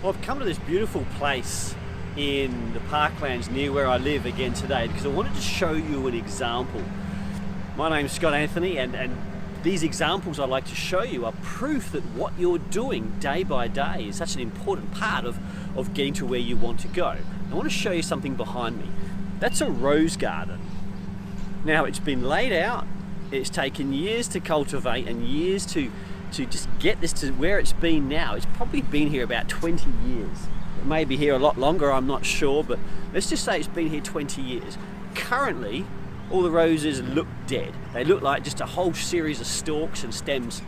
Well, I've come to this beautiful place in the parklands near where I live again today because I wanted to show you an example. My name's Scott Anthony, and these examples I like to show you are proof that what you're doing day by day is such an important part of getting to where you want to go. I want to show you something behind me. That's a rose garden. Now, it's been laid out, it's taken years to cultivate and years to just get this to where it's been now. It's probably been here about 20 years. It may be here a lot longer, I'm not sure, but let's just say it's been here 20 years. Currently, all the roses look dead. They look like just a whole series of stalks and stems.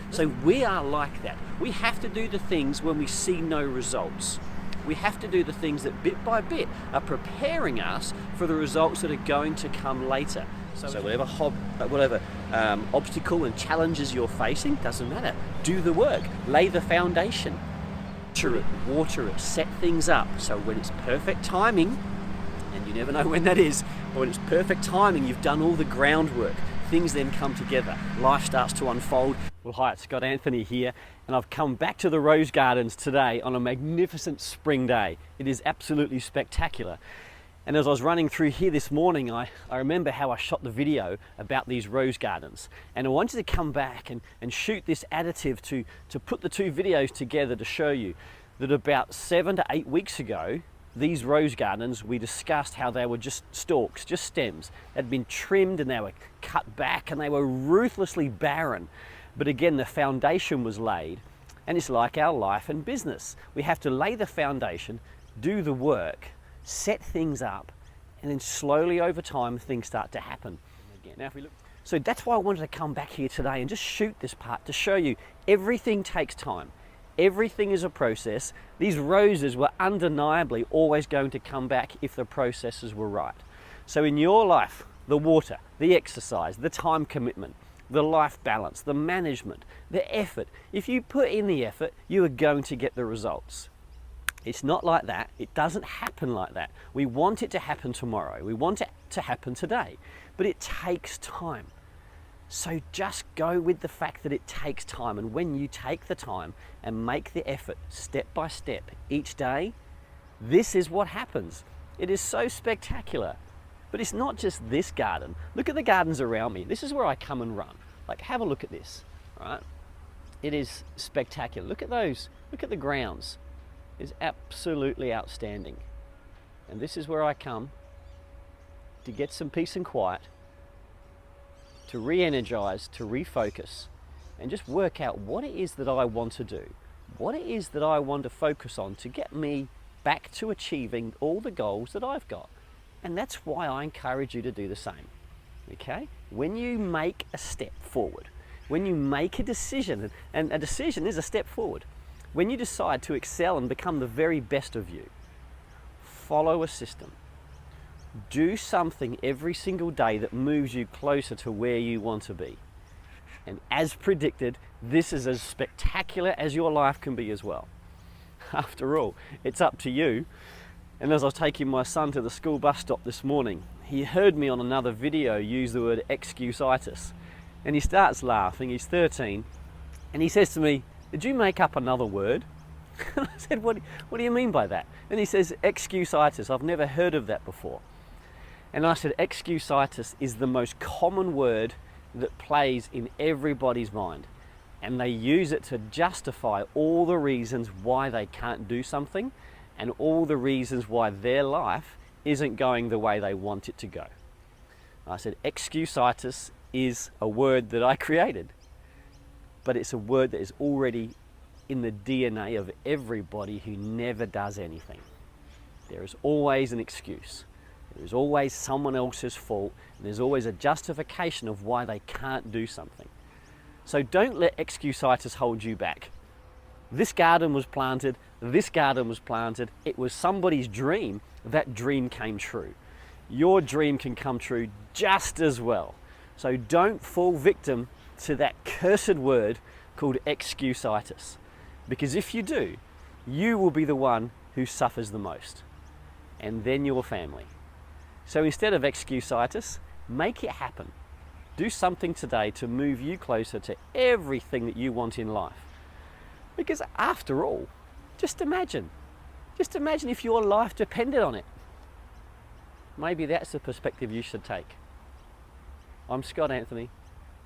So we are like that. We have to do the things when we see no results. We have to do the things that bit by bit are preparing us for the results that are going to come later. So whatever obstacle and challenges you're facing, doesn't matter. Do the work, lay the foundation, water it, set things up. So when it's perfect timing, and you never know when that is, but when it's perfect timing, you've done all the groundwork. Things then come together. Life starts to unfold. Well, hi, it's Scott Anthony here, and I've come back to the Rose Gardens today on a magnificent spring day. It is absolutely spectacular. And as I was running through here this morning, I remember how I shot the video about these rose gardens. And I wanted to come back and shoot this additive to put the two videos together to show you that about 7 to 8 weeks ago, these rose gardens, we discussed how they were just stalks, just stems. They'd been trimmed and they were cut back and they were ruthlessly barren. But again, the foundation was laid, and it's like our life and business. We have to lay the foundation, do the work, set things up, and then slowly over time things start to happen. Now, if we look, so that's why I wanted to come back here today and just shoot this part to show you everything takes time. Everything is a process. These roses were undeniably always going to come back if the processes were right. So in your life, the water, the exercise, the time commitment, the life balance, the management, the effort, if you put in the effort, you are going to get the results. It's not like that. It doesn't happen like that. We want it to happen tomorrow. We want it to happen today, but it takes time. So just go with the fact that it takes time, and when you take the time and make the effort step by step each day, this is what happens. It is so spectacular. But it's not just this garden. Look at the gardens around me. This is where I come and run. Like, have a look at this, right? It is spectacular. Look at those. Look at the grounds. It's absolutely outstanding. And this is where I come to get some peace and quiet, to re-energize, to refocus, and just work out what it is that I want to do, what it is that I want to focus on to get me back to achieving all the goals that I've got. And that's why I encourage you to do the same, okay? When you make a step forward, when you make a decision, and a decision is a step forward, when you decide to excel and become the very best of you, follow a system. Do something every single day that moves you closer to where you want to be. And as predicted, this is as spectacular as your life can be as well. After all, it's up to you. And as I was taking my son to the school bus stop this morning, he heard me on another video use the word Excus-itis. And he starts laughing, he's 13, and he says to me, "Did you make up another word?" And I said, what do you mean by that? And he says, Excus-itis, I've never heard of that before. And I said, Excus-itis is the most common word that plays in everybody's mind. And they use it to justify all the reasons why they can't do something and all the reasons why their life isn't going the way they want it to go. I said, Excus-itis is a word that I created, but it's a word that is already in the DNA of everybody who never does anything. There is always an excuse. There is always someone else's fault, and there's always a justification of why they can't do something. So don't let Excus-itis hold you back. This garden was planted, this garden was planted, it was somebody's dream, that dream came true. Your dream can come true just as well. So don't fall victim to that cursed word called Excus-itis. Because if you do, you will be the one who suffers the most, and then your family. So instead of Excus-itis, make it happen. Do something today to move you closer to everything that you want in life. Because after all, Just imagine if your life depended on it. Maybe that's the perspective you should take. I'm Scott Anthony.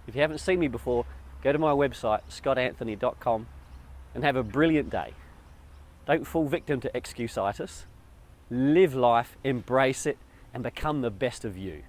If you haven't seen me before, go to my website, scottanthony.com, and have a brilliant day. Don't fall victim to Excus-itis. Live life, embrace it, and become the best of you.